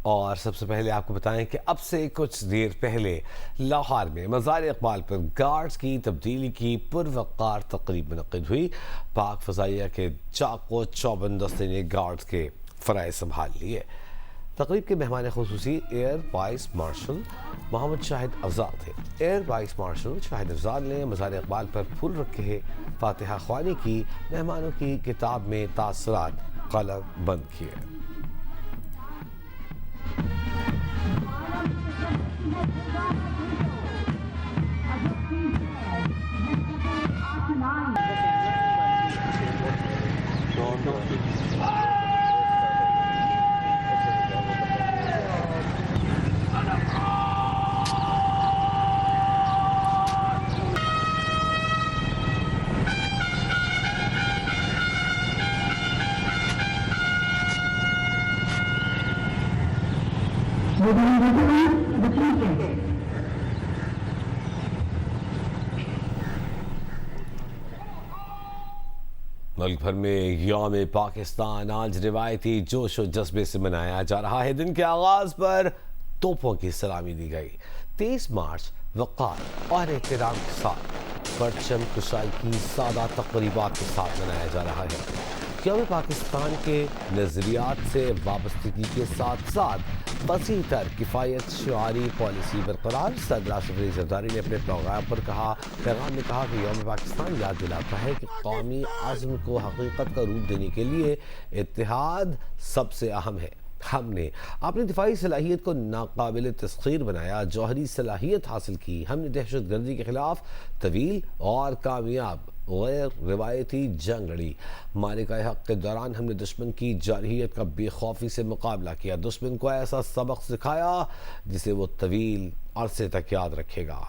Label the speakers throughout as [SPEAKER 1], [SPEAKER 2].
[SPEAKER 1] اور سب سے پہلے آپ کو بتائیں کہ اب سے کچھ دیر پہلے لاہور میں مزار اقبال پر گارڈز کی تبدیلی کی پروقار تقریب منعقد ہوئی۔ پاک فضائیہ کے چاق و چوبند دستے نے گارڈز کے فرائض سنبھال لیے۔ تقریب کے مہمان خصوصی ایئر وائس مارشل محمد شاہد افضال تھے۔ ایئر وائس مارشل شاہد افضال نے مزار اقبال پر پھول رکھے، فاتحہ خوانی کی، مہمانوں کی کتاب میں تاثرات قلم بند کیے۔ ملک بھر میں یوم پاکستان آج روایتی جوش و جذبے سے منایا جا رہا ہے۔ دن کے آغاز پر توپوں کی سلامی دی گئی۔ 23 مارچ وقار اور احترام کے ساتھ پرچم کشائی کی سادہ تقریبات کے ساتھ منایا جا رہا ہے۔ یوم پاکستان کے نظریات سے وابستگی کے ساتھ ساتھ وسیع تر کفایت شعاری پالیسی برقرار۔ صدر آصف علی زرداری نے اپنے پیغام میں کہا کہ یوم پاکستان یاد دلاتا ہے کہ قومی عزم کو حقیقت کا روپ دینے کے لیے اتحاد سب سے اہم ہے۔ ہم نے اپنی دفاعی صلاحیت کو ناقابل تسخیر بنایا، جوہری صلاحیت حاصل کی۔ ہم نے دہشت گردی کے خلاف طویل اور کامیاب غیر روایتی جنگ لڑی۔ معرکہ حق کے دوران ہم نے دشمن کی جارحیت کا بے خوفی سے مقابلہ کیا، دشمن کو ایسا سبق سکھایا جسے وہ طویل عرصے تک یاد رکھے گا۔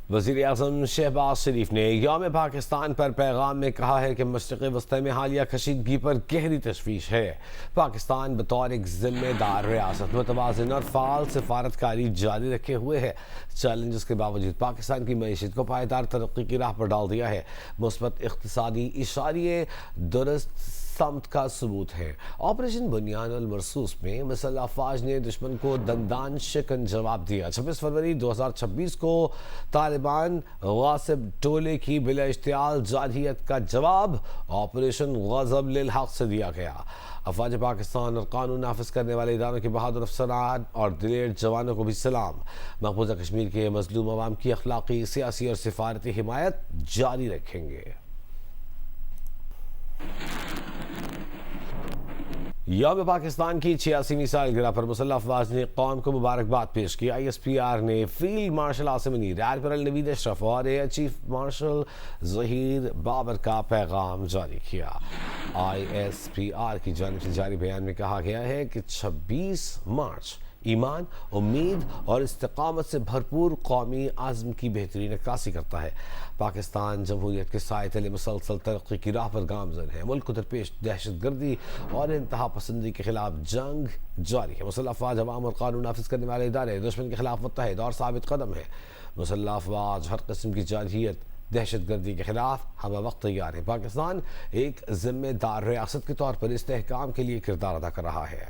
[SPEAKER 1] وزیر اعظم شہباز شریف نے یوم پاکستان پر پیغام میں کہا ہے کہ مشرق وسطی میں حالیہ کشیدگی پر گہری تشویش ہے۔ پاکستان بطور ایک ذمہ دار ریاست متوازن اور فعال سفارتکاری جاری رکھے ہوئے ہے۔ چیلنجز کے باوجود پاکستان کی معیشت کو پائیدار ترقی کی راہ پر ڈال دیا ہے۔ مثبت اقتصادی اشاریے درست سمت کا ثبوت ہے۔ آپریشن بنیان المرصوص میں مسلح افواج نے دشمن کو دندان شکن جواب دیا۔ 26 فروری 2026 کو طالبان غاصب ٹولے کی بلا اشتعال جارحیت کا جواب آپریشن غضب للحق سے دیا گیا۔ افواج پاکستان اور قانون نافذ کرنے والے اداروں کے بہادر افسران اور دلیر جوانوں کو بھی سلام۔ مقبوضہ کشمیر کے مظلوم عوام کی اخلاقی، سیاسی اور سفارتی حمایت جاری رکھیں گے۔ یوم پاکستان کی 86ویں سالگرہ پر مسلح افواج نے قوم کو مبارکباد پیش کی۔ آئی ایس پی آر نے field marshal Asim Munir, admiral Naveed Ashraf اور air chief marshal Zaheer Babar کا پیغام جاری کیا۔ آئی ایس پی آر کی جانب سے جاری بیان میں کہا گیا ہے کہ 26 مارچ ایمان، امید اور استقامت سے بھرپور قومی عزم کی بہترین عکاسی کرتا ہے۔ پاکستان جمہوریت کے سائے تلے مسلسل ترقی کی راہ پر گامزن ہے۔ ملک کو درپیش دہشت گردی اور انتہا پسندی کے خلاف جنگ جاری ہے۔ مسلح افواج عوام اور قانون نافذ کرنے والے ادارے دشمن کے خلاف متحد اور ثابت قدم ہیں۔ مسلح افواج ہر قسم کی جارحیت، دہشت گردی کے خلاف ہمہ وقت تیار ہے۔ پاکستان ایک ذمہ دار ریاست کے طور پر استحکام کے لیے کردار ادا کر رہا ہے۔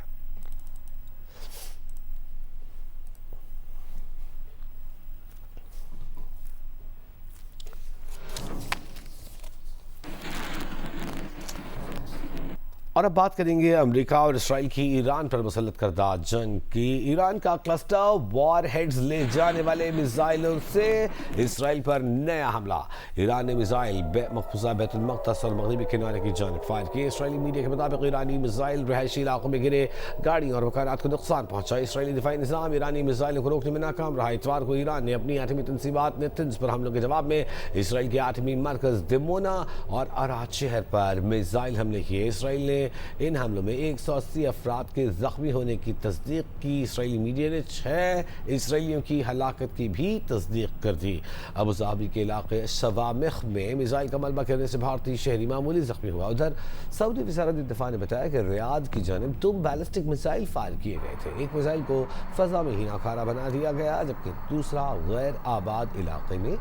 [SPEAKER 1] اور اب بات کریں گے امریکہ اور اسرائیل کی ایران پر مسلط کردہ جنگ کی۔ ایران کا کلسٹر وار ہیڈز لے جانے والے میزائلوں سے اسرائیل پر نیا حملہ۔ ایران نے میزائل مقبوضہ بیت المقدس اور مغربی کنارے کی جانب فائر کیے۔ اسرائیلی میڈیا کے مطابق ایرانی میزائل رہائشی علاقوں میں گرے، گاڑیوں اور مکانات کو نقصان پہنچا۔ اسرائیلی دفاعی نظام ایرانی میزائلوں کو روکنے میں ناکام رہا۔ اتوار کو ایران نے اپنی ایٹمی تنصیبات نیتنز پر حملوں کے جواب میں اسرائیل کے ایٹمی مرکز دیمونا اور اراد شہر پر میزائل حملے کیے۔ اسرائیل نے ان حملوں میں 180 افراد کے زخمی ہونے کی تصدیق کی۔ اسرائیلی میڈیا نے 6 اسرائیلیوں کی ہلاکت کی بھی تصدیق کر دی۔ ابوظہبی کے علاقے شوامخ میں میزائل کا ملبہ گرنے سے بھارتی شہری معمولی زخمی ہوا۔ ادھر سعودی وزارت دفاع نے بتایا کہ ریاض کی جانب 2 بیلسٹک میزائل فائر کیے گئے تھے۔ ایک میزائل کو فضا میں ہی ناکارہ بنا دیا گیا جبکہ دوسرا غیر آباد علاقے میں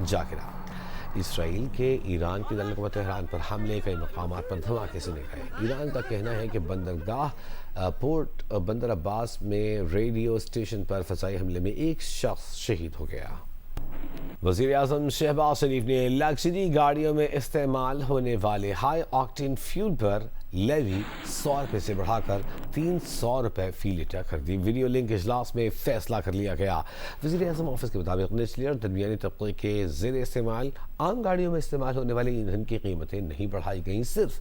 [SPEAKER 1] جا گرا۔ اسرائیل کے ایران کی دارالحکومت تہران پر حملے کئی مقامات پر دھماکے سنے گئے۔ ایران کا کہنا ہے کہ پورٹ بندر عباس میں ریڈیو اسٹیشن پر فضائی حملے میں ایک شخص شہید ہو گیا۔ وزیر اعظم شہباز شریف نے لگژری گاڑیوں میں استعمال ہونے والے ہائی آکٹین فیول پر لیوی 100 روپے سے بڑھا کر 300 روپے فی لیٹر کر دی۔ ویڈیو لنک اجلاس میں فیصلہ کر لیا گیا۔ وزیر اعظم آفس کے مطابق نچلے اور درمیانی طبقے کے زیر استعمال عام گاڑیوں میں استعمال ہونے والی ایندھن کی قیمتیں نہیں بڑھائی گئیں، صرف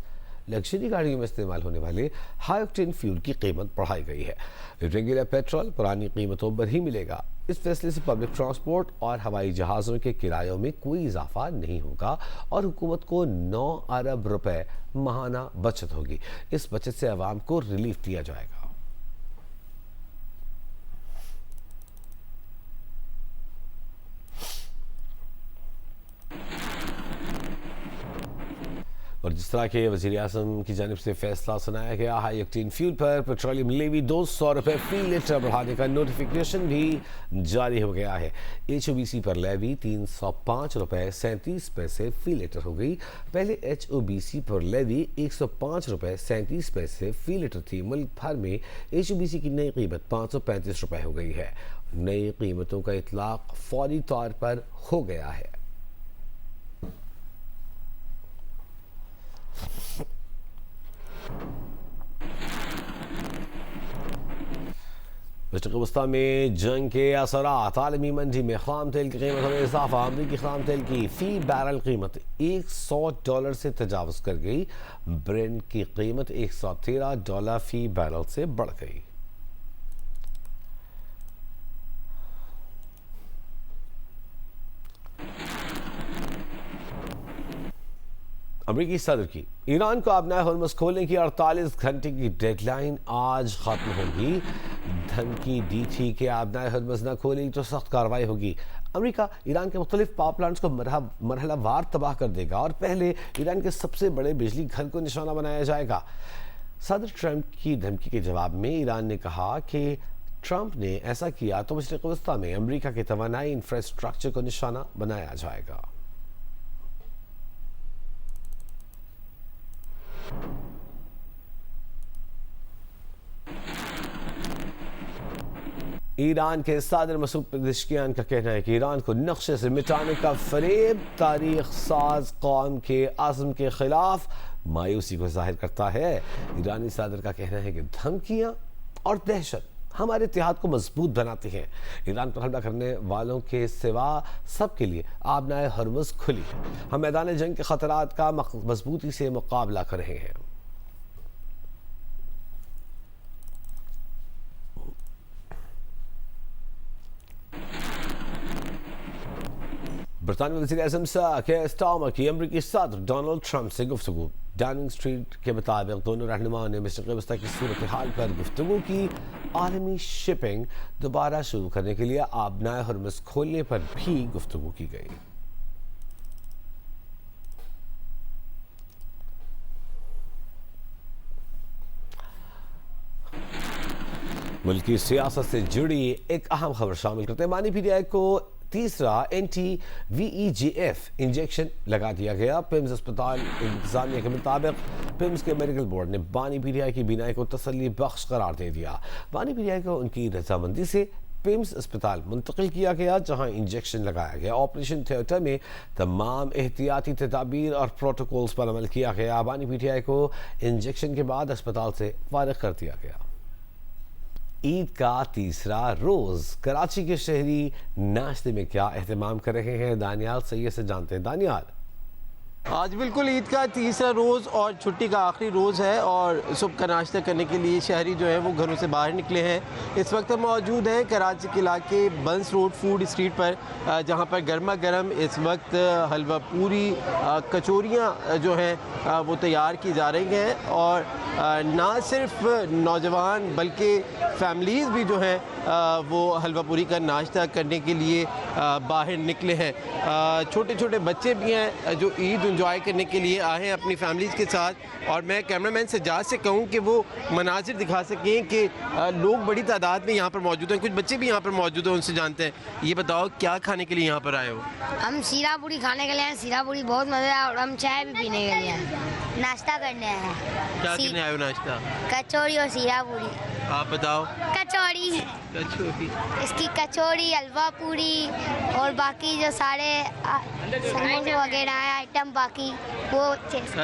[SPEAKER 1] لگژری گاڑیوں میں استعمال ہونے والے ہائی آکٹین فیول کی قیمت بڑھائی گئی ہے۔ ریگولر پیٹرول پرانی قیمتوں پر ہی ملے گا۔ اس فیصلے سے پبلک ٹرانسپورٹ اور ہوائی جہازوں کے کرایوں میں کوئی اضافہ نہیں ہوگا اور حکومت کو 9 ارب روپے ماہانہ بچت ہوگی۔ اس بچت سے عوام کو ریلیف دیا جائے گا۔ اور جس طرح کے وزیر اعظم کی جانب سے فیصلہ سنایا گیا، ہائی آکٹین فیول پر پیٹرولیم لیوی 200 روپے فی لیٹر بڑھانے کا نوٹیفیکیشن بھی جاری ہو گیا ہے۔ HOBC پر لیوی 305 روپے 37 پیسے فی لیٹر ہو گئی۔ پہلے HOBC پر لیوی 105 روپے 37 پیسے فی لیٹر تھی۔ ملک بھر میں HOBC کی نئی قیمت 535 روپے ہو گئی ہے۔ نئی قیمتوں کا اطلاق فوری طور پر ہو گیا ہے۔ مشرق وسطی میں جنگ کے اثرات، عالمی منڈی میں خام تیل کی قیمتوں میں اضافہ۔ امریکی خام تیل کی فی بیرل قیمت $100 سے تجاوز کر گئی۔ برنٹ کی قیمت $113 فی بیرل سے بڑھ گئی۔ امریکی صدر کی ایران کو ابنائے ہرمز کھولنے کی 48 گھنٹے کی ڈیڈ لائن آج ختم ہوگی۔ دھمکی دی تھی کہ ابنائے ہرمز نہ کھولے تو سخت کارروائی ہوگی۔ امریکہ ایران کے مختلف پاور پلانٹس کو مرحلہ وار تباہ کر دے گا اور پہلے ایران کے سب سے بڑے بجلی گھر کو نشانہ بنایا جائے گا۔ صدر ٹرمپ کی دھمکی کے جواب میں ایران نے کہا کہ ٹرمپ نے ایسا کیا تو مشرق وسطی میں امریکہ کے توانائی انفراسٹرکچر کو نشانہ بنایا جائے گا۔ ایران کے صدر مسعود پزشکیان کا کہنا ہے کہ ایران کو نقشے سے مٹانے کا فریب تاریخ ساز قوم کے عزم کے خلاف مایوسی کو ظاہر کرتا ہے۔ ایرانی صدر کا کہنا ہے کہ دھمکیاں اور دہشت ہمارے اتحاد کو مضبوط بناتی ہیں۔ ایران پر حملہ کرنے والوں کے سوا سب کے لیے آبنائے ہرمز کھلی ہے۔ ہم میدان جنگ کے خطرات کا مضبوطی سے مقابلہ کر رہے ہیں۔ برطانوی وزیر اعظم کیئر سٹارمر کی امریکی صدر ڈونلڈ ٹرمپ سے گفتگو۔ ڈاؤننگ اسٹریٹ کے مطابق دونوں رہنماؤں نے مشرق وسطی کی صورتحال پر گفتگو کی۔ عالمی شپنگ دوبارہ شروع کرنے کے لیے آبنائے ہرمز کھولنے پر بھی گفتگو کی گئی۔ ملکی سیاست سے جڑی ایک اہم خبر شامل کرتے ہیں۔ بانی پی ٹی آئی کو تیسرا anti-VEGF انجیکشن لگا دیا گیا۔ پیمز اسپتال انتظامیہ کے مطابق پیمز کے میڈیکل بورڈ نے بانی پی ٹی آئی کی بینائی کو تسلی بخش قرار دے دیا۔ بانی پی ٹی آئی کو ان کی رضامندی سے پیمز اسپتال منتقل کیا گیا جہاں انجیکشن لگایا گیا۔ آپریشن تھیٹر میں تمام احتیاطی تدابیر اور پروٹوکولز پر عمل کیا گیا۔ بانی پی ٹی آئی کو انجیکشن کے بعد اسپتال سے فارغ کر دیا گیا۔ عید کا تیسرا روز، کراچی کے شہری ناشتے میں کیا اہتمام کر رہے ہیں؟ دانیال سید سے جانتے ہیں۔ دانیال،
[SPEAKER 2] آج بالکل عید کا تیسرا روز اور چھٹی کا آخری روز ہے اور صبح کا ناشتہ کرنے کے لیے شہری جو ہیں وہ گھروں سے باہر نکلے ہیں۔ اس وقت ہم موجود ہیں کراچی کے علاقے بنس روڈ فوڈ اسٹریٹ پر، جہاں پر گرما گرم اس وقت حلوہ پوری کچوریاں جو ہیں وہ تیار کی جا رہی ہیں اور نہ صرف نوجوان بلکہ فیملیز بھی جو ہیں وہ حلوہ پوری کا ناشتہ کرنے کے لیے باہر نکلے ہیں۔ چھوٹے چھوٹے بچے بھی ہیں جو عید انجوائے کرنے کے لیے آئے ہیں اپنی فیملیز کے ساتھ، اور میں کیمرہ مین سجاد سے کہوں کہ وہ مناظر دکھا سکیں کہ لوگ بڑی تعداد میں یہاں پر موجود ہیں، کچھ بچے بھی یہاں پر موجود ہیں، ان سے جانتے ہیں. یہ بتاؤ کیا کھانے کے لیے یہاں پر آئے ہو؟
[SPEAKER 3] ہم سیرا پوری کھانے کے لیے ہیں. سیرا پوری بہت مزہ ہے، اور ہم چائے بھی پینے کے لیے ہیں. ناشتہ کرنے آئے ہیں.
[SPEAKER 2] کیا کرنے آئے ہو ناشتہ؟
[SPEAKER 3] کچوڑی اور سیرا پوری.
[SPEAKER 2] آپ بتاؤ.
[SPEAKER 3] کچوڑی، اس کی کچوڑی، حلوہ پوری اور باقی جو سارے سموسے وغیرہ ہیں آئٹم باقی وہ.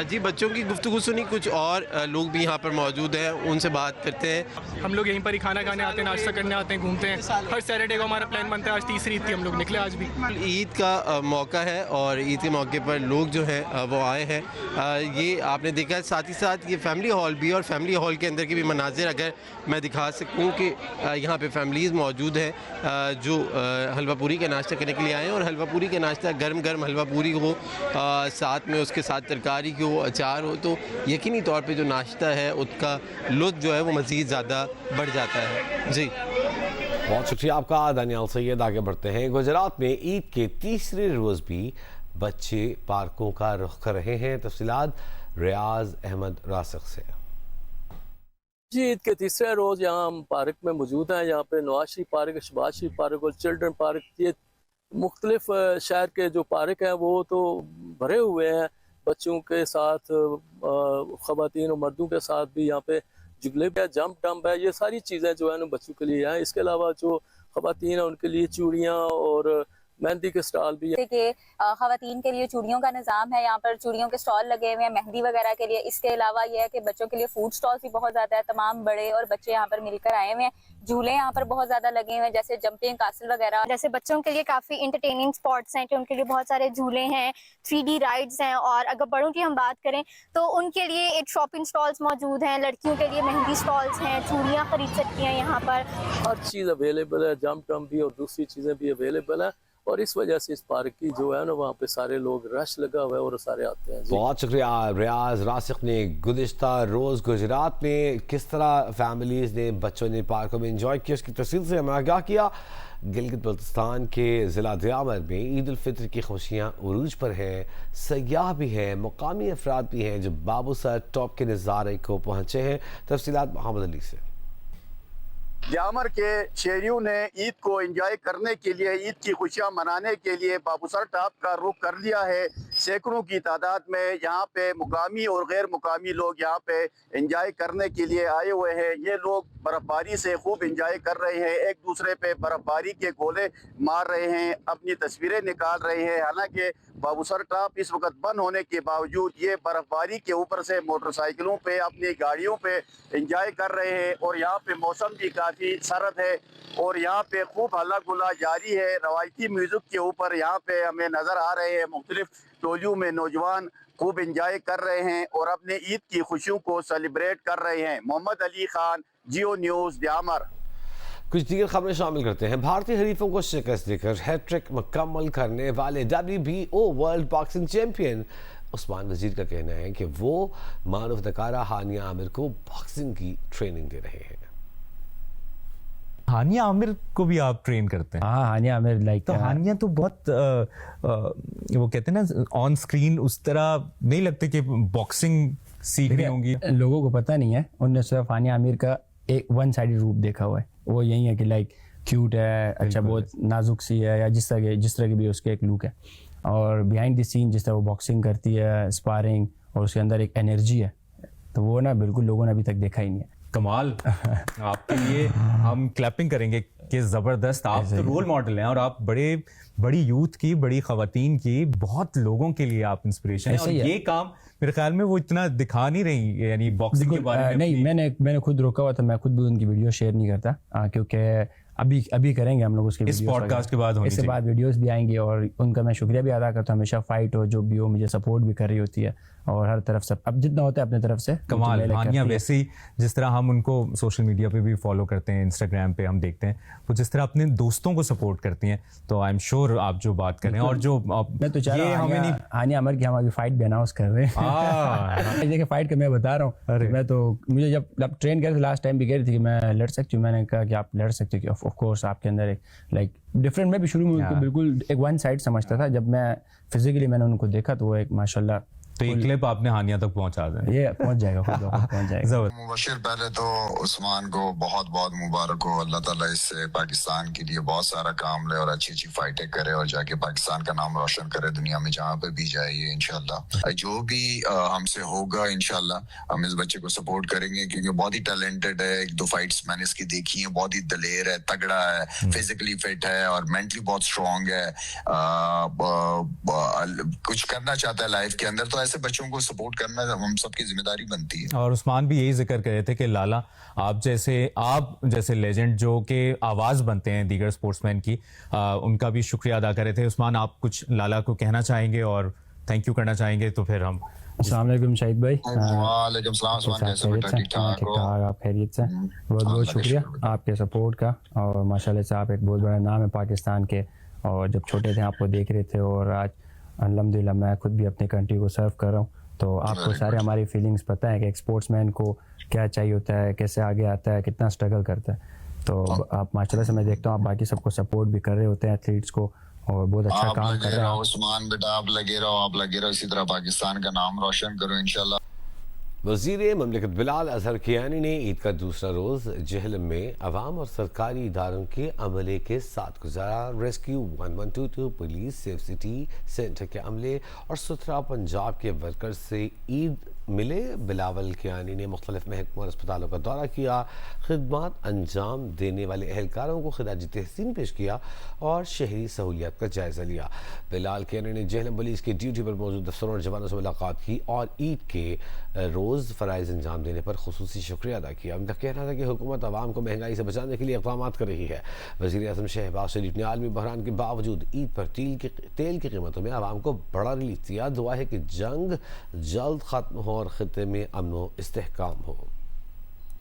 [SPEAKER 2] جی بچوں کی گفتگو سنی، کچھ اور لوگ بھی یہاں پر موجود ہیں، ان سے بات کرتے ہیں.
[SPEAKER 4] ہم لوگ یہیں پر ہی کھانا کھانے آتے ہیں، ناشتہ کرنے آتے ہیں، گھومتے ہیں. ہر سیٹرڈے کو ہمارا پلان بنتا ہے. آج تیسری عید تھی، ہم لوگ نکلے آج بھی.
[SPEAKER 2] عید کا موقع ہے اور عید کے موقع پر لوگ جو ہیں وہ آئے ہیں. یہ آپ نے دیکھا ہے، ساتھ ہی ساتھ یہ فیملی ہال بھی، اور فیملی ہال کے اندر کے بھی مناظر اگر میں دکھا سکوں کہ یہاں پہ فیملیز موجود ہیں جو حلوہ پوری کا ناشتہ کرنے کے لیے آئے ہیں. اور حلوہ پوری کا ناشتہ گرم گرم حلوہ پوری ہو، ساتھ میں اس کے ساتھ ترکاری کی ہو، اچار ہو، تو یقینی طور پہ جو ناشتہ ہے اس کا لطف جو ہے وہ مزید زیادہ بڑھ جاتا ہے. جی
[SPEAKER 1] بہت شکریہ آپ کا دانیال سید. آگے بڑھتے ہیں. گجرات میں عید کے تیسرے روز بھی بچے پارکوں کا رخ کر رہے ہیں. تفصیلات ریاض احمد راسخ سے.
[SPEAKER 5] جی عید کے تیسرے روز یہاں ہم پارک میں موجود ہیں. یہاں پہ نواز شریف پارک، شہباز شریف پارک اور چلڈرن پارک، یہ مختلف شہر کے جو پارک ہیں وہ تو بھرے ہوئے ہیں بچوں کے ساتھ. خواتین اور مردوں کے ساتھ بھی یہاں پہ جھولے ہے، جمپ ڈمپ ہے، یہ ساری چیزیں جو ہیں بچوں کے لیے ہیں. اس کے علاوہ جو خواتین ہیں ان کے لیے چوڑیاں اور مہندی کے سٹال بھی ہیں.
[SPEAKER 6] کہ خواتین کے لیے چوڑیوں کا نظام ہے، یہاں پر چوڑیوں کے سٹال لگے ہوئے ہیں مہندی وغیرہ کے لیے. اس کے علاوہ یہ ہے کہ بچوں کے لیے فوڈ سٹالز بھی بہت زیادہ ہے. تمام بڑے اور بچے یہاں پر مل کر آئے ہوئے ہیں. جھولے یہاں پر بہت زیادہ لگے ہوئے ہیں، جیسے جمپنگ کاسل وغیرہ.
[SPEAKER 7] جیسے بچوں کے لیے کافی انٹرٹیننگ سپاٹس ہیں کہ ان کے لیے بہت سارے جھولے ہیں، 3D رائڈز ہیں. اور اگر بڑوں کی ہم بات کریں تو ان کے لیے ایک شاپنگ سٹالز موجود ہیں. لڑکیوں کے لیے مہندی سٹالز ہیں، چوڑیاں خرید سکتی ہیں یہاں پر.
[SPEAKER 5] ہر چیز اویلیبل ہے، جمپ ڈمپ بھی اور دوسری چیزیں بھی اویلیبل ہیں. اور اس وجہ سے اس پارک کی جو ہے نا وہاں پہ سارے لوگ رش لگا ہوا ہے اور سارے آتے ہیں.
[SPEAKER 1] بہت شکریہ ریاض راسخ نے. گزشتہ روز گجرات میں کس طرح فیملیز نے، بچوں نے پارکوں میں انجوائے کیا، اس کی تفصیل سے ہمیں آگاہ کیا. گلگت بلتستان کے ضلع دیامر میں عید الفطر کی خوشیاں عروج پر ہیں. سیاح بھی ہیں، مقامی افراد بھی ہیں جو بابو سر ٹاپ کے نظارے کو پہنچے ہیں. تفصیلات محمد علی سے.
[SPEAKER 8] دیامر کے شہریوں نے عید کو انجوائے کرنے کے لیے، عید کی خوشیاں منانے کے لیے بابو سر ٹاپ کا رخ کر لیا ہے. سینکڑوں کی تعداد میں یہاں پہ مقامی اور غیر مقامی لوگ یہاں پہ انجوائے کرنے کے لیے آئے ہوئے ہیں. یہ لوگ برف باری سے خوب انجوائے کر رہے ہیں، ایک دوسرے پہ برف باری کے گولے مار رہے ہیں، اپنی تصویریں نکال رہے ہیں. حالانکہ بابو سر ٹاپ اس وقت بند ہونے کے باوجود یہ برف باری کے اوپر سے موٹر سائیکلوں پہ، اپنی گاڑیوں پہ انجوائے کر رہے ہیں. اور یہاں پہ موسم بھی کافی سرد ہے اور یہاں پہ خوب ہلا گلا جاری ہے. روایتی میوزک کے اوپر یہاں پہ ہمیں نظر آ رہے ہیں مختلف ٹولیوں میں نوجوان خوب انجوائے کر رہے ہیں اور اپنے عید کی خوشیوں کو سیلیبریٹ کر رہے ہیں. محمد علی خان، جیو نیوز، دیامر.
[SPEAKER 1] کچھ دیگر خبریں شامل کرتے ہیں. بھارتی حریفوں کو شکست دے کر ہیٹ ٹرک مکمل کرنے والے WBO ورلڈ باکسنگ چیمپئن عثمان وزیر کا کہنا ہے کہ وہ معروف اداکارہ ہانیہ عامر کو باکسنگ کی ٹریننگ دے رہے ہیں.
[SPEAKER 9] ہانیہ عامر کو بھی آپ ٹرین کرتے ہیں؟
[SPEAKER 10] ہاں، ہانیہ عامر لائک.
[SPEAKER 9] تو ہانیہ تو بہت وہ کہتے ہیں نا آن اسکرین اس طرح نہیں لگتے کہ باکسنگ سیکھ رہی ہوں گی.
[SPEAKER 10] لوگوں کو پتہ نہیں ہے، انہوں نے صرف ہانیہ عامر کا ایک ون سائڈڈ روپ دیکھا ہوا ہے. وہ یہی ہے کہ لائک کیوٹ ہے، اچھا بہت نازک سی ہے، یا جس طرح کی بھی اس کے ایک لک ہے. اور بیہائنڈ دی سین جس طرح وہ باکسنگ کرتی ہے، اسپارنگ، اور اس کے اندر ایک انرجی ہے، تو وہ نا بالکل لوگوں نے ابھی تک دیکھا ہی نہیں ہے.
[SPEAKER 9] کمال. آپ کے لیے ہم کلیپنگ کریں گے کہ زبردست. آپ تو رول ماڈل ہیں اور آپ بڑی یوتھ کی، بڑی خواتین کی، بہت لوگوں کے لیے آپ انسپریشن ہیں. اور یہ کام میرے خیال میں وہ اتنا دکھا نہیں رہی، یعنی باکسنگ کے بارے میں
[SPEAKER 10] نہیں. میں نے خود روکا ہوا تھا، میں خود بھی ان کی ویڈیو شیئر نہیں کرتا، کیونکہ ابھی کریں گے ہم لوگ اس کے
[SPEAKER 9] اس پوڈ کاسٹ کے بعد.
[SPEAKER 10] اس کے بعد ویڈیوز بھی آئیں گی اور ان کا میں شکریہ بھی ادا کرتا ہوں. ہمیشہ فائٹ ہو جو بھی ہو، مجھے سپورٹ بھی کر رہی ہوتی ہے اور ہر طرف سے اب جتنا ہوتا ہے اپنے طرف سے
[SPEAKER 9] کمال. ہانیہ ویسے ہی جس طرح ہم ان کو سوشل میڈیا پہ بھی فالو کرتے ہیں, انسٹاگرام پہ ہم دیکھتے ہیں وہ جس طرح اپنے دوستوں کو سپورٹ کرتی ہیں, تو آئی ایم شیور آپ جو بات کریں اور جو
[SPEAKER 10] میں تو چاہ رہا ہوں ہانیہ عمر کی ہم ابھی فائٹ بھی اناؤنس کر رہے ہیں. دیکھیں فائٹ کا میں بتا رہا ہوں, میں تو مجھے جب ٹرین کر رہے تھے لاسٹ ٹائم بھی کہہ رہی تھی کہ میں لڑ سکتی ہوں, میں نے کہا کہ آپ لڑ سکتے ہو, آف کورس آپ کے اندر ایک لائک ڈفرینٹ. میں بھی شروع میں ان کو بالکل ایک ون سائڈ سمجھتا تھا, جب میں فزیکلی میں نے ان کو دیکھا تو وہ ایک ماشاء اللہ.
[SPEAKER 9] تو یہ کلپ آپ نے ہانیہ تک پہنچا دیں,
[SPEAKER 10] یہ پہنچ جائے گا, پہنچ جائے گا.
[SPEAKER 11] مبشر پہلے تو عثمان کو بہت بہت مبارک ہو, اللہ تعالیٰ اس سے پاکستان کے لیے بہت سارا کام لے اور اچھی اچھی فائٹیں کرے اور جا کے پاکستان کا نام روشن کرے دنیا میں جہاں پہ بھی جائے. یہ انشاءاللہ جو بھی ہم سے ہوگا انشاءاللہ ہم اس بچے کو سپورٹ کریں گے, کیونکہ بہت ہی ٹیلنٹڈ ہے. ایک دو فائٹس میں نے اس کی دیکھی ہیں, بہت ہی دلیر ہے, تگڑا ہے, فزیکلی فٹ ہے اور مینٹلی بہت اسٹرانگ ہے, کچھ کرنا چاہتا ہے لائف کے اندر. تو ایسے بچوں کو سپورٹ کرنا ہم سب کی ذمہ داری بنتی ہے.
[SPEAKER 9] اور عثمان بھی یہی ذکر کر رہے تھے کہ لالا آپ جیسے لیجنڈ جو کہ آواز بنتے ہیں دیگر اسپورٹس مین کی, ان کا بھی شکریہ ادا کر رہے تھے. عثمان آپ کچھ لالا کو کہنا چاہیں گے اور تھینک یو کرنا چاہیں گے تو پھر ہم.
[SPEAKER 10] السلام علیکم شاہد بھائی.
[SPEAKER 11] وعلیکم السلام عثمان, کیسے بیٹا؟ ٹھیک ٹھاک ہو؟
[SPEAKER 10] آپ خیریت سے؟ بہت بہت شکریہ آپ کے سپورٹ کا, اور ماشاءاللہ سے آپ ایک بہت بڑا نام ہے پاکستان کے, اور جب چھوٹے تھے آپ کو دیکھ رہے تھے, اور آج الحمدللہ میں خود بھی اپنی کنٹری کو سرو کر رہا ہوں. تو آپ کو سارے ہماری فیلنگس پتہ ہے کہ ایک اسپورٹس مین کو کیا چاہیے ہوتا ہے, کیسے آگے آتا ہے, کتنا اسٹرگل کرتا ہے. تو آپ ماشاء اللہ سے میں دیکھتا ہوں آپ باقی سب کو سپورٹ بھی کر رہے ہوتے ہیں, ایتھلیٹس کو, اور بہت اچھا کام کر رہے ہیں.
[SPEAKER 11] عثمان بیٹا آپ لگے رہو, اسی طرح پاکستان کا نام روشن کرو انشاءاللہ.
[SPEAKER 1] وزیر مملکت بلال اظہر کیانی نے عید کا دوسرا روز جہلم میں عوام اور سرکاری اداروں کے عملے کے ساتھ گزارا. Rescue 1122 police safe city centre کے عملے اور ستھرا پنجاب کے ورکرز سے عید ملے. بلاول کیانی نے مختلف محکموں اور اسپتالوں کا دورہ کیا, خدمات انجام دینے والے اہلکاروں کو خراج تحسین پیش کیا اور شہری سہولیات کا جائزہ لیا. بلال کیانی نے جہلم پولیس کی ڈیوٹی پر موجود افسروں اور جوانوں سے ملاقات کی اور عید کے روز فرائض انجام دینے پر خصوصی شکریہ ادا کیا. ان کا کہنا تھا کہ حکومت عوام کو مہنگائی سے بچانے کے لیے اقدامات کر رہی ہے. وزیر اعظم شہباز شریف نے عالمی بحران کے باوجود عید پر تیل کی قیمتوں میں عوام کو بڑا ریلیف دیا. دعا ہے کہ جنگ جلد ختم ہو اور خطے میں امن و استحکام ہو.